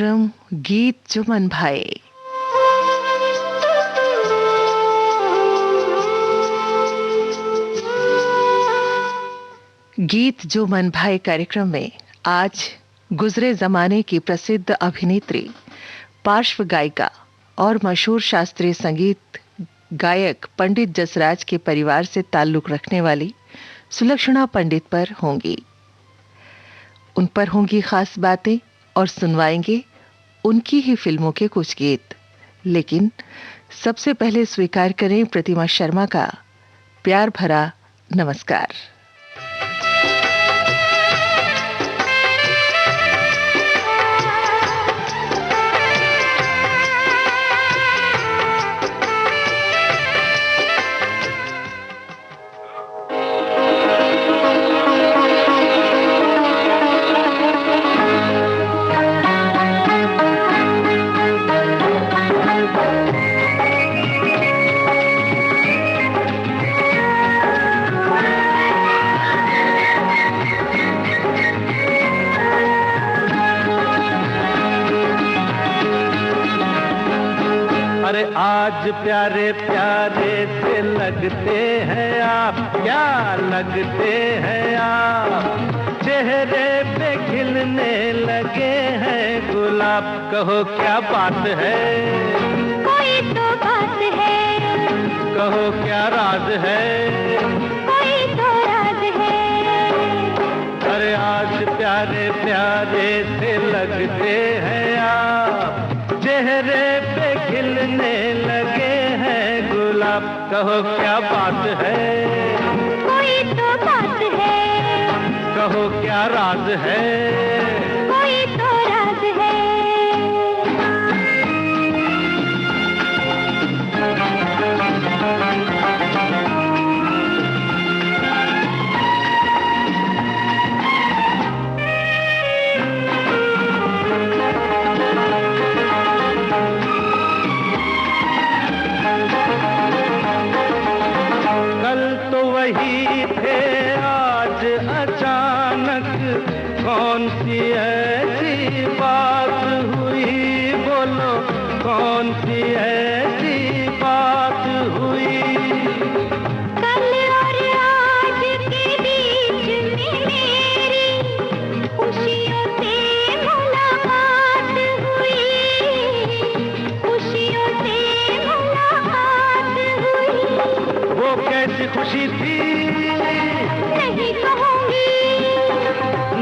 कार्यक्रम गीत जो मन भाए। गीत जो मन भाए कार्यक्रम में आज गुजरे जमाने की प्रसिद्ध अभिनेत्री, पार्श्व गायिका और मशहूर शास्त्रीय संगीत गायक पंडित जसराज के परिवार से ताल्लुक रखने वाली सुलक्षणा पंडित पर होंगी। उन पर होंगी खास बातें और सुनवाएंगे उनकी ही फिल्मों के कुछ गीत। लेकिन सबसे पहले स्वीकार करें प्रतिमा शर्मा का प्यार भरा नमस्कार। आज प्यारे प्यारे से लगते हैं आप, क्या लगते हैं आप। चेहरे पे खिलने लगे हैं गुलाब, कहो क्या बात है। कोई तो बात है, कहो क्या राज है। कोई तो राज है। अरे आज प्यारे प्यारे से लगते हैं आप, चेहरे पे खिलने लगे हैं गुलाब, कहो क्या बात है। कोई तो बात है, कहो क्या राज है। कोई तो राज है। कौन सी ऐसी बात हुई, बोलो कौन सी ऐसी बात हुई। कल और आज के बीच में मेरी खुशियों से मुलाकात हुई, खुशियों से मुलाकात हुई। वो कैसी खुशी थी नहीं कहूँगी,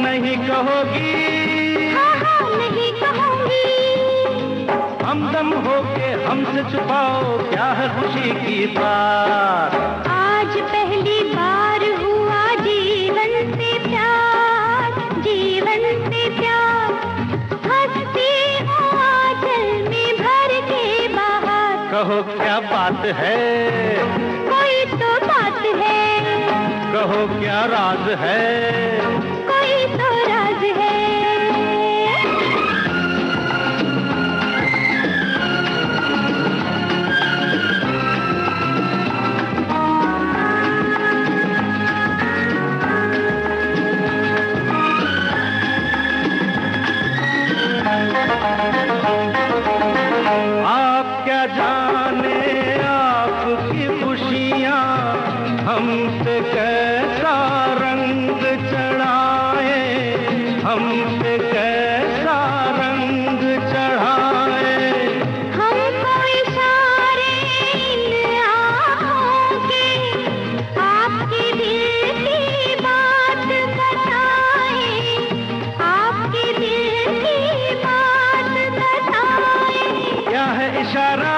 नहीं कहोगी। हाँ हाँ नहीं कहूँगी। हमदम होके हमसे छुपाओ क्या है खुशी की बात। आज पहली बार हुआ जीवन से प्यार, जीवन से प्यार। हंसती हूँ आंचल में भर के बाहर, कहो क्या बात है। कोई तो बात है, कहो क्या राज है। कोई तो राज है। आप क्या जाने आपकी खुशियाँ हमसे कैसा रंग चढ़ाए, हमसे कैसा रंग चढ़ाए। हमको इशारे इन आँखों के आपके दिल की बात बताए, आपके दिल की बात बताए। क्या है इशारा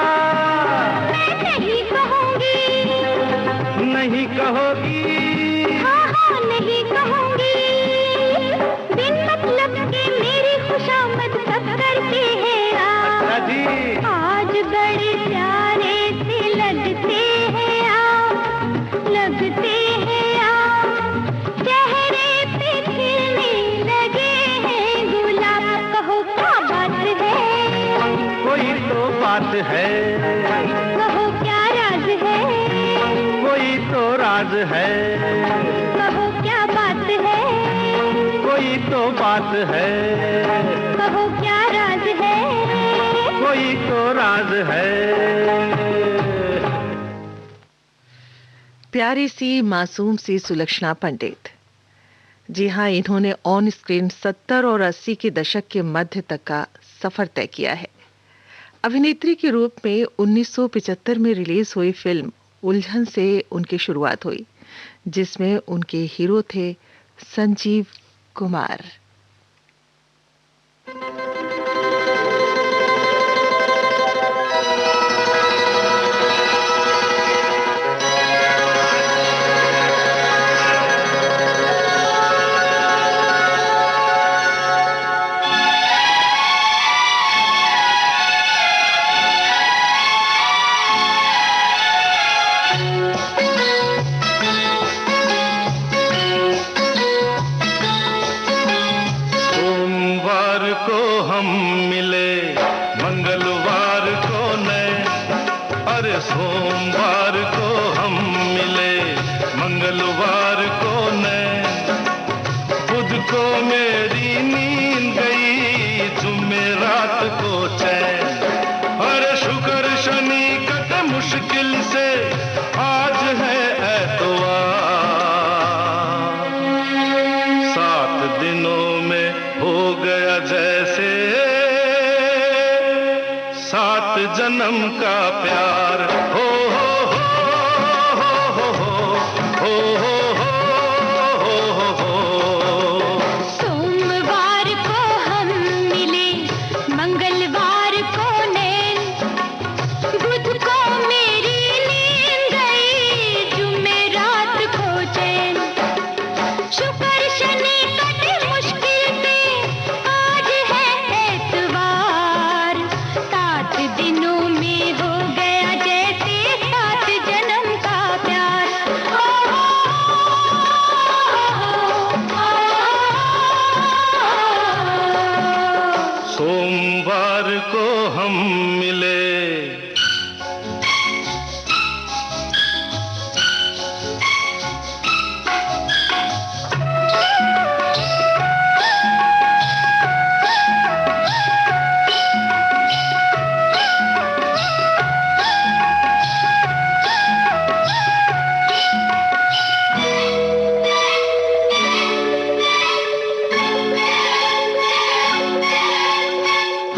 मैं नहीं कहूँगी, नहीं कहोगी। हाँ हाँ नहीं कहूँगी। बिन मतलब के मेरी खुशामद कब करते हैं आप। जी आज बड़े प्यारे से लगते हैं आप, लगते हैं आप। चेहरे पे खिलने लगे हैं गुलाब, कहो क्या बात है। कोई तो बात है, कहो क्या राज है। कोई तो राज है। कहो क्या बात है। कोई तो बात है। कहो क्या राज यही तो राज है। प्यारी सी मासूम सी सुलक्षणा पंडित। जी हाँ, इन्होंने ऑन स्क्रीन 70 और 80 के दशक के मध्य तक का सफर तय किया है। अभिनेत्री के रूप में 1975 में रिलीज हुई फिल्म उलझन से उनकी शुरुआत हुई, जिसमें उनके हीरो थे संजीव कुमार। सोमवार को हम मिले, मंगलवार को न, बुध को मेरी नींद गई, जुमेरात को चैन। अरे शुक्र शनि कटे मुश्किल से, आज है एतवार। 7 दिनों में हो गया जैसे 7 जन्म का प्यार। हो सोमवार को हम मिले, मंगलवार को नैन, बुध को मेरी नींद गई, जुमेरात को चैन। शुक्र शनि कटे मुश्किल से, आज है एतवार। 7 दिनों में हो गया जैसे 7 जन्म का प्यार। सोमवार को हम मिले।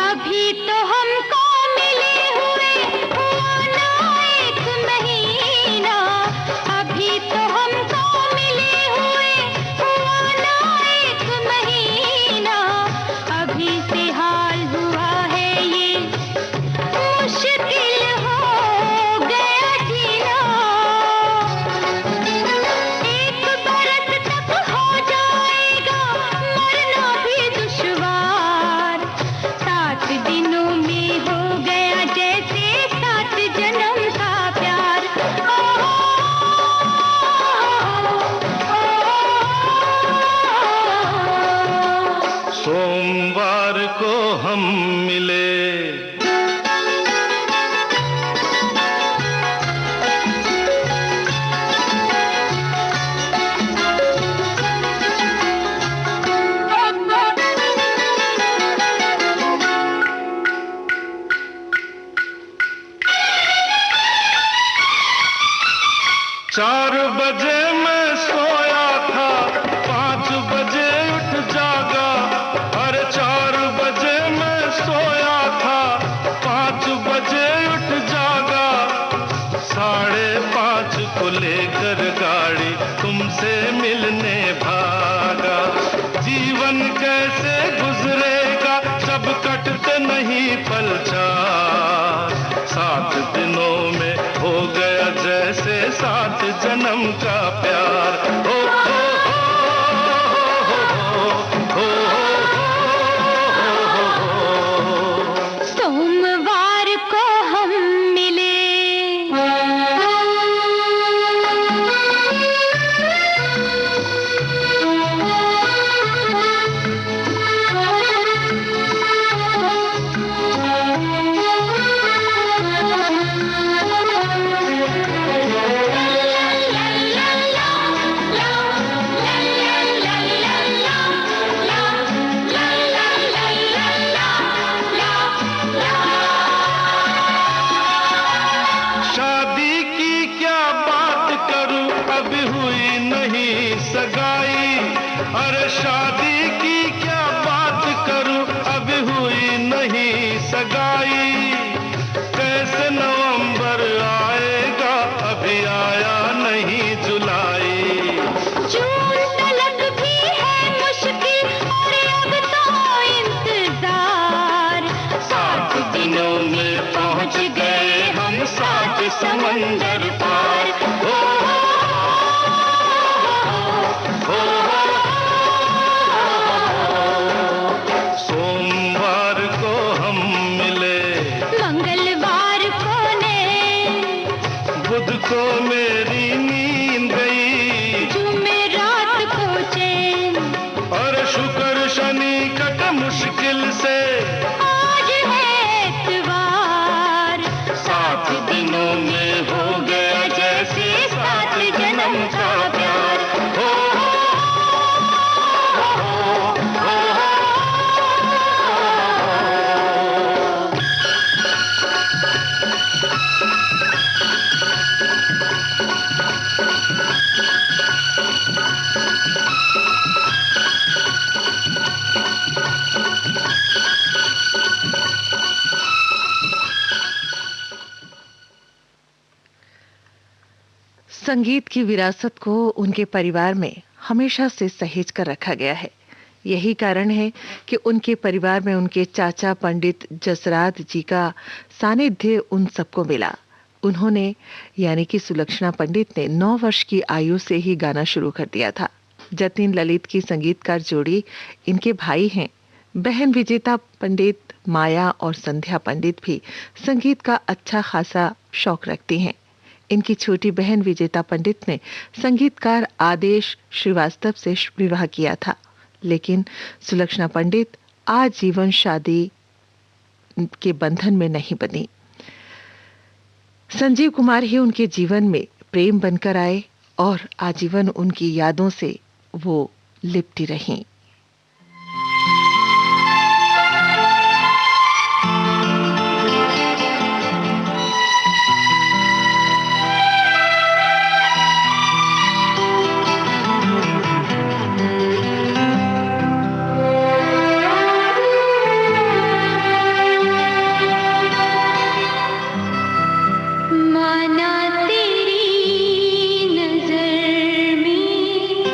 अभी तो हमको मिले हुए हुआ ना 1 महीना। अभी तो हमको मिले हुए हुआ ना 1 महीना। अभी से हाल हुआ है ये मुश्किल हो गया जीना। 1 बरस तक हो जाएगा मरना भी दुश्वार। 7 दिनों में हो गया जैसे 7 जन्म का प्यार। सोमवार को हम मिले। चार बजे मैं सोया था, 5 बजे उठ जागा। अरे 4 बजे मैं सोया था, 5 बजे उठ जागा। 5:30 को लेकर गाड़ी तुमसे मिलने भागा। जीवन कैसे गुजरेगा जब कटते नहीं पल चार। 7 दिनों में हो गया जैसे 7 जन्म का प्यार। हो सोमवार को हम मिले। अरे शादी की क्या बात करूं, अभी हुई नहीं सगाई। कैसे नवंबर आएगा, अभी आया नहीं जुलाई। जून तलक भी है मुश्किल और अब तो इंतजार। 7 दिनों में पहुंच गए हम 7 समंदर पार। ओ, सोमवार को हम मिले, मंगलवार को ने, बुध को मेरी नींद गई, जुमेरात को चैन। और शुक्र शनि कट मुश्किल से, आज है इतवार। 7 दिनों में हो गया जैसे 7 जन्म का प्यार। हो, संगीत की विरासत को उनके परिवार में हमेशा से सहेज कर रखा गया है। यही कारण है कि उनके परिवार में उनके चाचा पंडित जसराज जी का सानिध्य उन सबको मिला। उन्होंने यानी कि सुलक्षणा पंडित ने 9 वर्ष की आयु से ही गाना शुरू कर दिया था। जतिन ललित की संगीतकार जोड़ी इनके भाई हैं। बहन विजेता पंडित माया और संध्या पंडित भी संगीत का अच्छा खासा शौक रखती हैं। इनकी छोटी बहन विजेता पंडित ने संगीतकार आदेश श्रीवास्तव से विवाह किया था, लेकिन सुलक्षणा पंडित आजीवन शादी के बंधन में नहीं बनी। संजीव कुमार ही उनके जीवन में प्रेम बनकर आए और आजीवन उनकी यादों से वो लिपटी रहीं। माना तेरी नजर में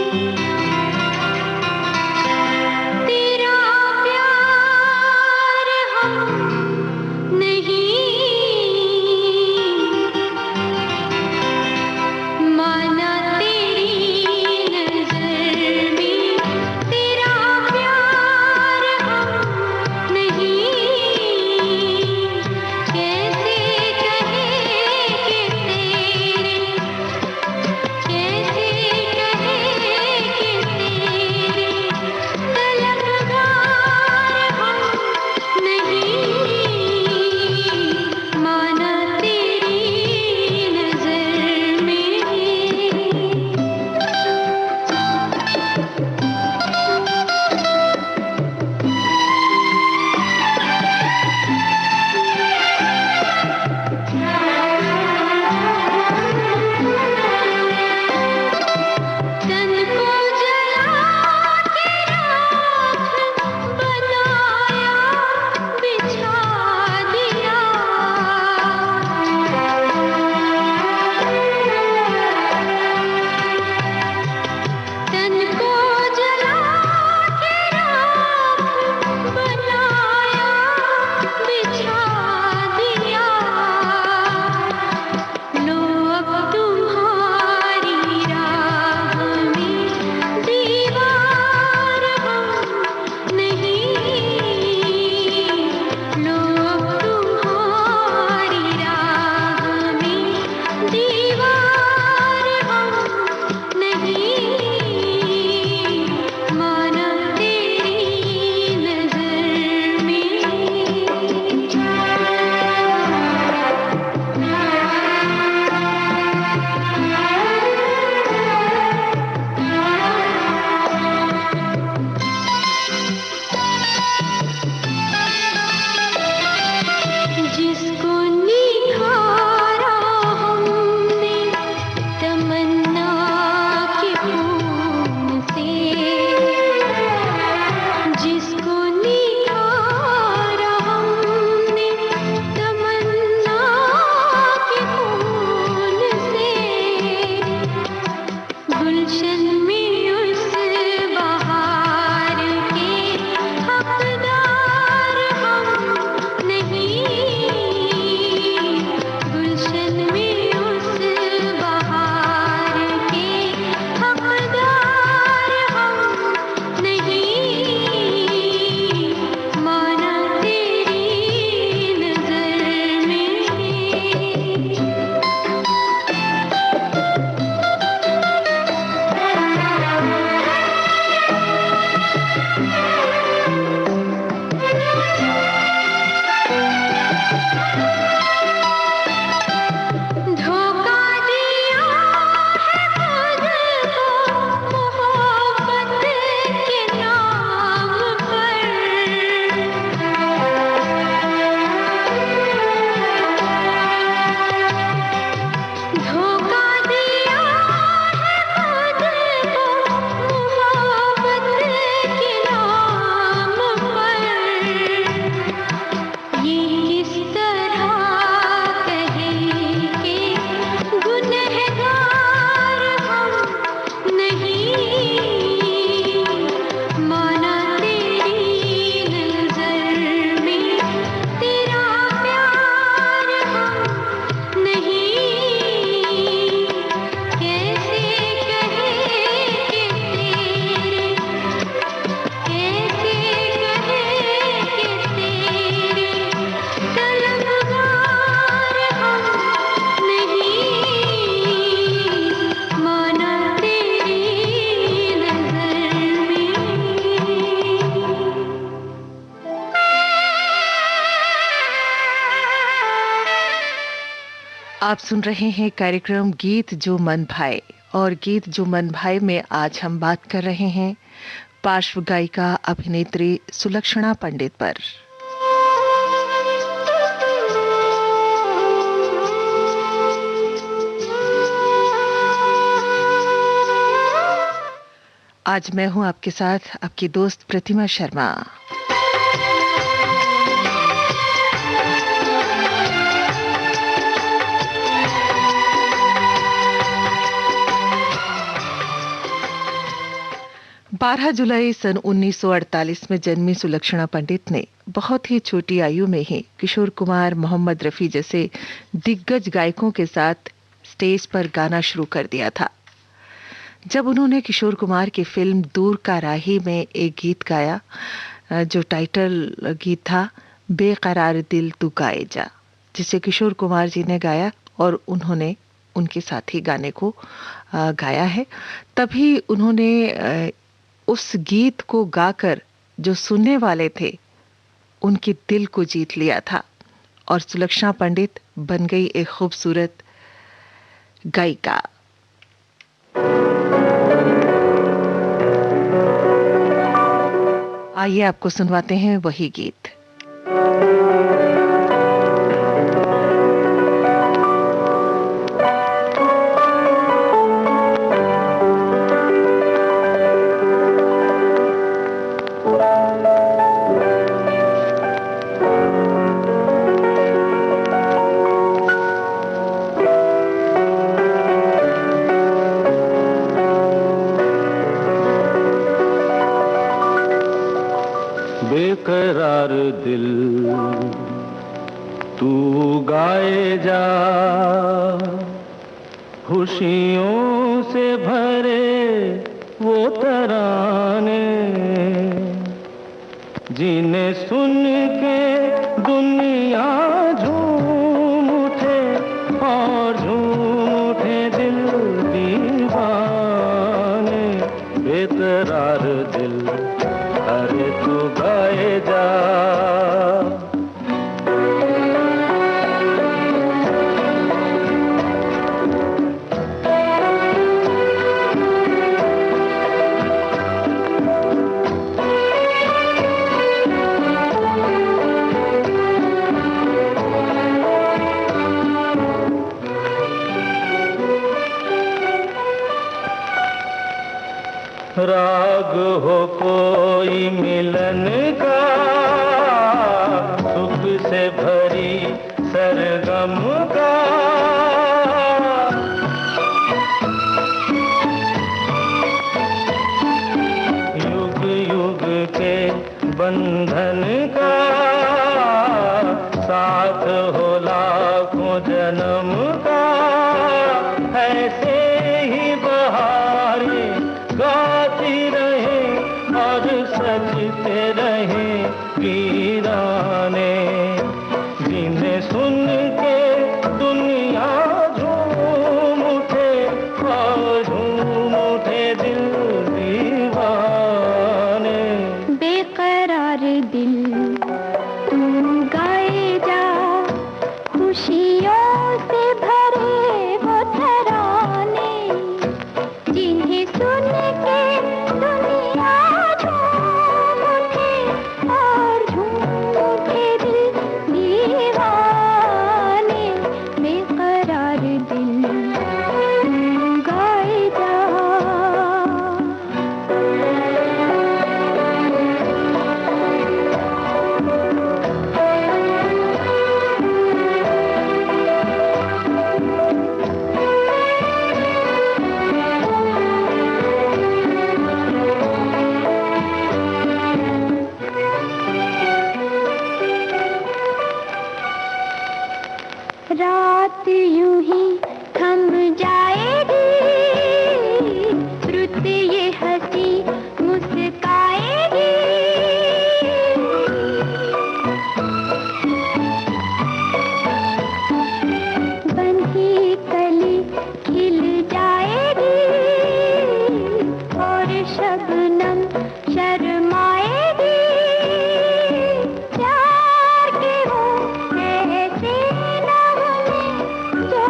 आप सुन रहे हैं कार्यक्रम गीत जो मन भाए, और गीत जो मन भाए में आज हम बात कर रहे हैं पार्श्व गायिका अभिनेत्री सुलक्षणा पंडित पर। आज मैं हूं आपके साथ आपकी दोस्त प्रतिमा शर्मा। बारह जुलाई सन 1948 में जन्मी सुलक्षणा पंडित ने बहुत ही छोटी आयु में ही किशोर कुमार, मोहम्मद रफी जैसे दिग्गज गायकों के साथ स्टेज पर गाना शुरू कर दिया था। जब उन्होंने किशोर कुमार की फिल्म दूर का राही में एक गीत गाया, जो टाइटल गीत था बेकरार दिल तू गाए जा, जिसे किशोर कुमार जी ने गाया और उन्होंने उनके साथ ही गाने को गाया है, तभी उन्होंने उस गीत को गाकर जो सुनने वाले थे उनके दिल को जीत लिया था और सुलक्षणा पंडित बन गई एक खूबसूरत गायिका। आइए आपको सुनवाते हैं वही गीत। बेकरार दिल तू गाए जा, खुशियों से भरे वो तराने, जिन्हें सुन के दुनिया झूम उठे और झूम उठे दिल दीवाने। बेकरार दिल अरे तू गाए जा। राग हो कोई मिलन का, सुख से भरी सरगम का, युग युग के बंधन का, साथ हो लाखों जन्म का, ऐसे ही बहारे गाती रहे और सजते रहे वीराने, जिन्हें सुन के दुनिया झूम उठे और झूम उठे दिल दीवाने। बेकरार दिल तू गाए जा, खुशियों से भरे वो तराने, जिन्हें सुन के दुनिया झूम उठे और झूम उठे दिल दीवाने। बेकरार दिल तू गाए जा। रात यूं ही थम जाएगी, रुत ये हंसी मुस्काएगी, बंधी कली खिल जाएगी और शबनम शर्माएगी। प्यार के वो ऐसे नगमे जो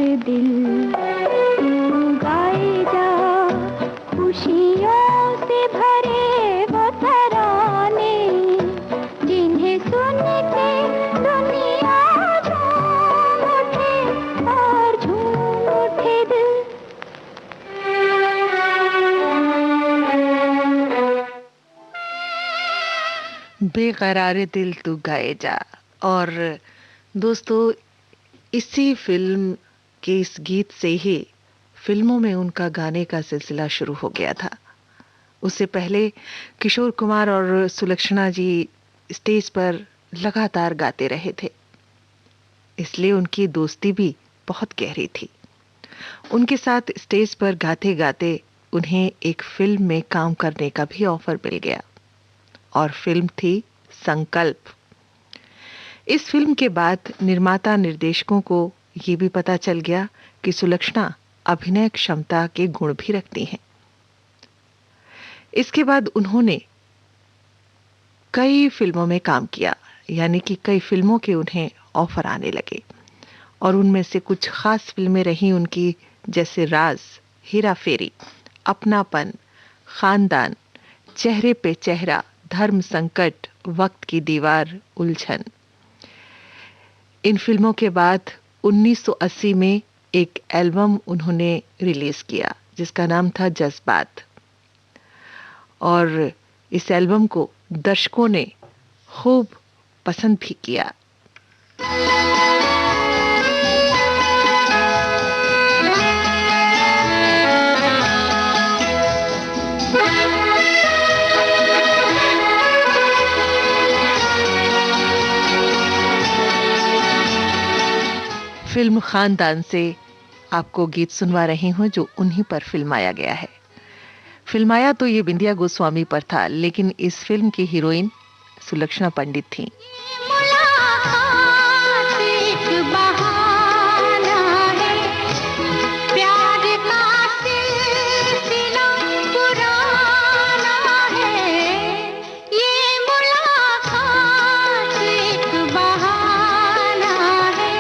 दिल तू गाए जा, खुशियों से भरे वो तराने जिन्हें सुन के दुनिया झूम उठे और झूम उठे दिल। बेकरार दिल तू गाए जा। और दोस्तों, इसी फिल्म के इस गीत से ही फिल्मों में उनका गाने का सिलसिला शुरू हो गया था। उससे पहले किशोर कुमार और सुलक्षणा जी स्टेज पर लगातार गाते रहे थे, इसलिए उनकी दोस्ती भी बहुत गहरी थी। उनके साथ स्टेज पर गाते गाते उन्हें एक फिल्म में काम करने का भी ऑफर मिल गया, और फिल्म थी संकल्प। इस फिल्म के बाद निर्माता निर्देशकों को ये भी पता चल गया कि सुलक्षणा अभिनय क्षमता के गुण भी रखती हैं। इसके बाद उन्होंने कई फिल्मों में काम किया, यानी कि कई फिल्मों के उन्हें ऑफर आने लगे, और उनमें से कुछ खास फिल्में रही उनकी, जैसे राज, हेरा फेरी, अपनापन, खानदान, चेहरे पे चेहरा, धर्म संकट, वक्त की दीवार, उलझन। इन फिल्मों के बाद 1980 में एक एल्बम उन्होंने रिलीज किया जिसका नाम था जज्बात, और इस एल्बम को दर्शकों ने खूब पसंद भी किया। फिल्म खानदान से आपको गीत सुनवा रही हूं जो उन्हीं पर फिल्माया गया है। फिल्माया तो ये बिंदिया गोस्वामी पर था, लेकिन इस फिल्म की हीरोइन सुलक्षणा पंडित थीं। मुलाकात एक बहाना है, प्यार का सिलसिला पुराना है। ये मुलाकात एक बहाना है।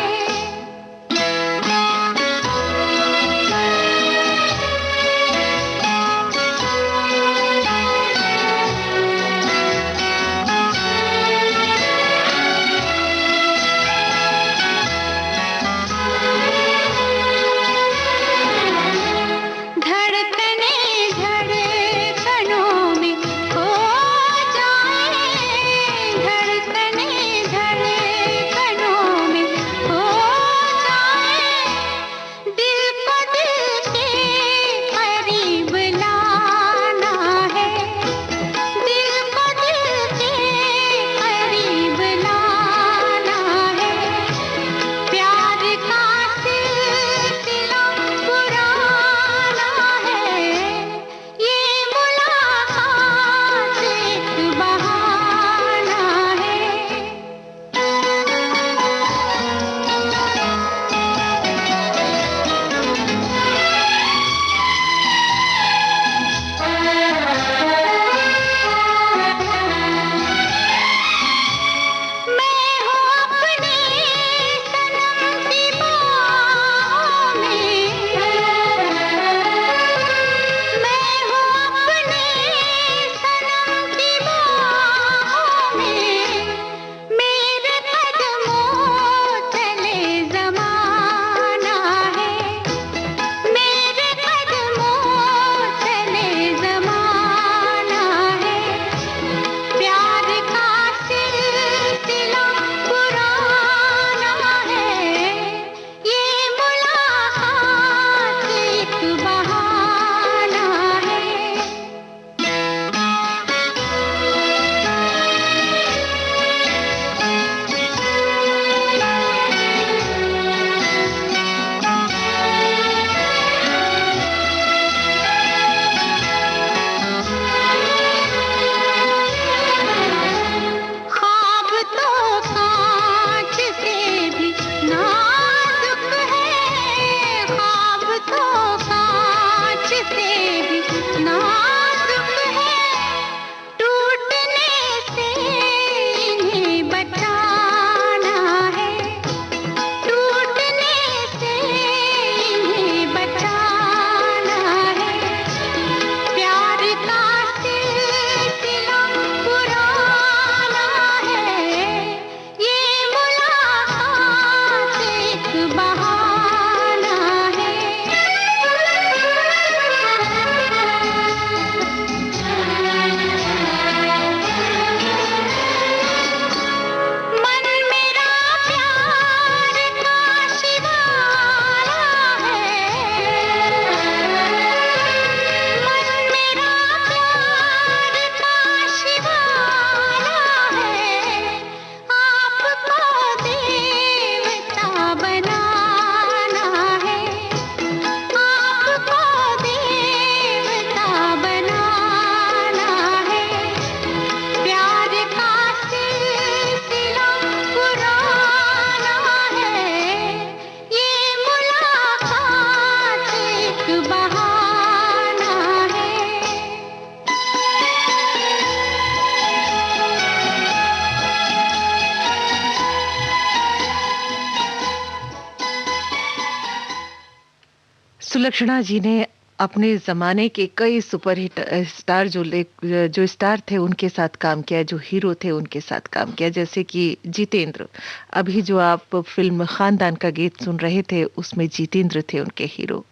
सुलक्षणा जी ने अपने जमाने के कई सुपरहिट स्टार जो स्टार थे उनके साथ काम किया, जो हीरो थे उनके साथ काम किया, जैसे कि जितेंद्र। अभी जो आप फिल्म खानदान का गीत सुन रहे थे उसमें जितेंद्र थे उनके हीरो।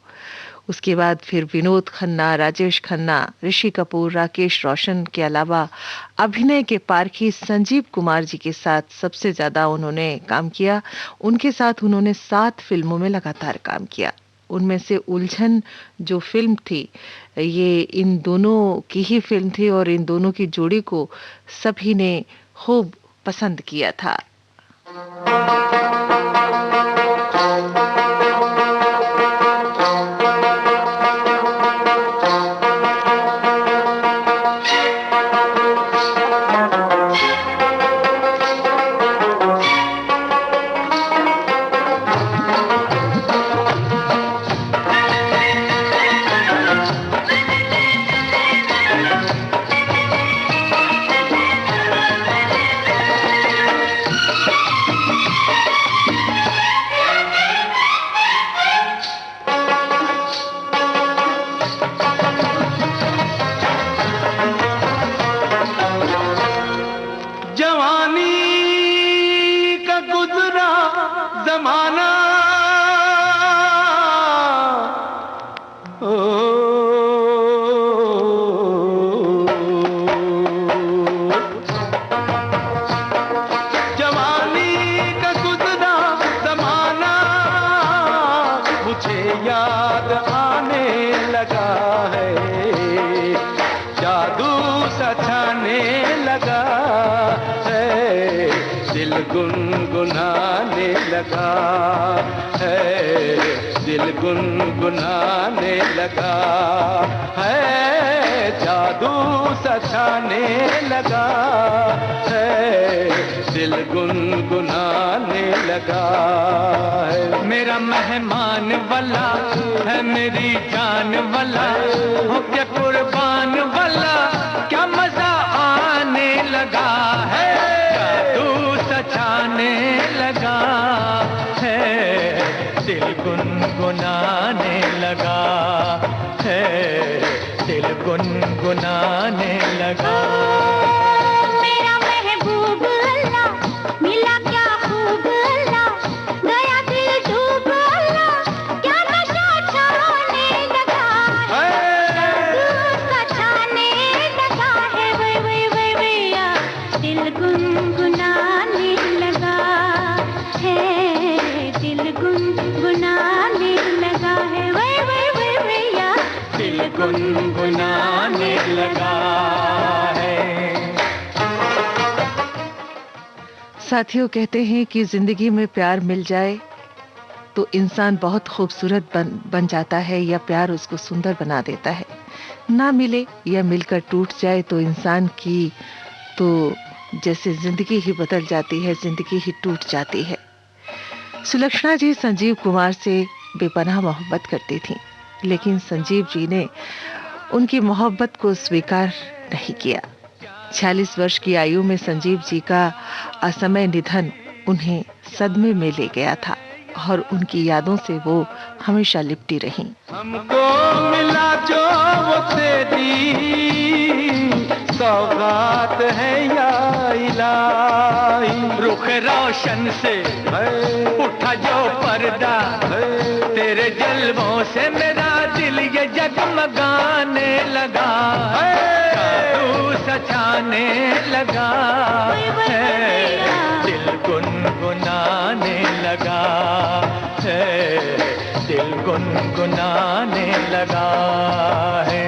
उसके बाद फिर विनोद खन्ना, राजेश खन्ना, ऋषि कपूर, राकेश रोशन के अलावा अभिनय के पारखी संजीव कुमार जी के साथ सबसे ज्यादा उन्होंने काम किया। उनके साथ उन्होंने 7 फिल्मों में लगातार काम किया। उनमें से उलझन जो फिल्म थी, ये इन दोनों की ही फिल्म थी और इन दोनों की जोड़ी को सभी ने खूब पसंद किया था। गुनगुनाने लगा है, दिल गुनगुनाने लगा है, जादू सछाने लगा है, दिल गुनगुनाने लगा है। मेरा मेहमान वाला है, मेरी जान वाला हो के कुर्बान वाला, क्या मजा आने लगा है, जादू सछाने लगा है, दिल गुनगुनाने लगा है, दिल गुनगुनाने लगा। मेरा महबूब अल्लाह मिला क्या खूब अल्लाह, गया दिल डूब अल्लाह, क्या नशा छाने लगा है, सछाने लगा है, वै वै वै वैया दिल गुनगुनाने लगा है, दिल गुनगुनाने लगा है, वै वै वै वैया दिल गुनगुनाने लगा है। साथियों, कहते हैं कि जिंदगी में प्यार मिल जाए तो इंसान बहुत खूबसूरत बन जाता है, या प्यार उसको सुंदर बना देता है। ना मिले या मिलकर टूट जाए तो इंसान की तो जैसे जिंदगी ही बदल जाती है, जिंदगी ही टूट जाती है। सुलक्षणा जी संजीव कुमार से बेपनाह मोहब्बत करती थीं, लेकिन संजीव जी ने उनकी मोहब्बत को स्वीकार नहीं किया। 46 वर्ष की आयु में संजीव जी का असमय निधन उन्हें सदमे में ले गया था और उनकी यादों से वो हमेशा लिपटी रहीं। हमको मिला जो वो तेरी सौगात है या इलाही, रुख रोशन से उठा जो पर्दा, तेरे जलवों से मेरा दिल ये जगमगाने लगा, जादू सछाने लगा है, दिल गुनगुनाने लगा है, दिल गुनगुनाने लगा है।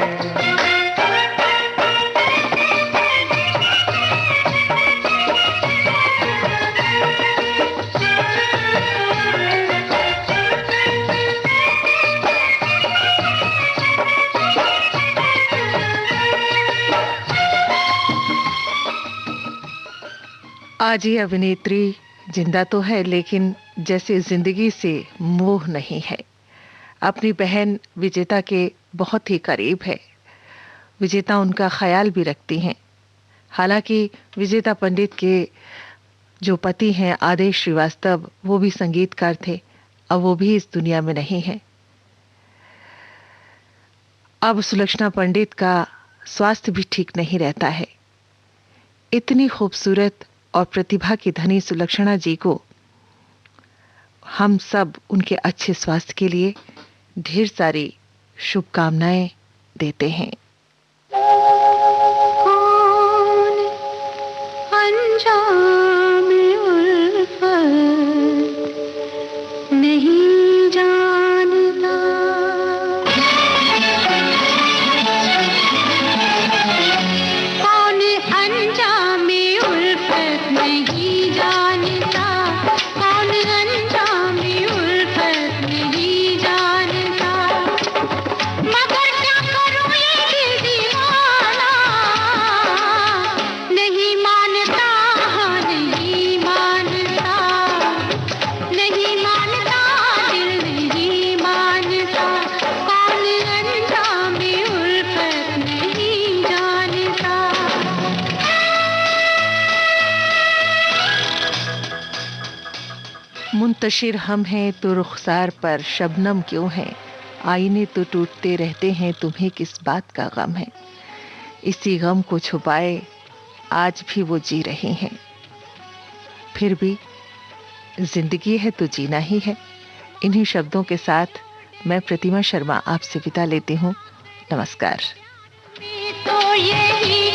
आज ये अभिनेत्री जिंदा तो है, लेकिन जैसे जिंदगी से मोह नहीं है। अपनी बहन विजेता के बहुत ही करीब है। विजेता उनका ख्याल भी रखती हैं। हालांकि विजेता पंडित के जो पति हैं आदेश श्रीवास्तव, वो भी संगीतकार थे, अब वो भी इस दुनिया में नहीं है। अब सुलक्षणा पंडित का स्वास्थ्य भी ठीक नहीं रहता है। इतनी खूबसूरत और प्रतिभा की धनी सुलक्षणा जी को हम सब उनके अच्छे स्वास्थ्य के लिए ढेर सारी शुभकामनाएं देते हैं। कौन अंजाम उल्फत नहीं जानता, कौन अंजाम उल्फत नहीं जानता, कौन अंजाम उल्फत नहीं जानता। मगर क्या करूं ये दिल दीवाना, नहीं मानता, हाँ नहीं मानता, नहीं मानता, दिल नहीं मानता। कौन अंजाम उल्फत नहीं जानता। मुंतशिर हम हैं तो रुखसार पर शबनम क्यों है, आईने तो टूटते रहते हैं, तुम्हें किस बात का गम है। इसी गम को छुपाए आज भी वो जी रही हैं। फिर भी जिंदगी है तो जीना ही है। इन्हीं शब्दों के साथ मैं प्रतिमा शर्मा आपसे विदा लेती हूँ। नमस्कार। तो यही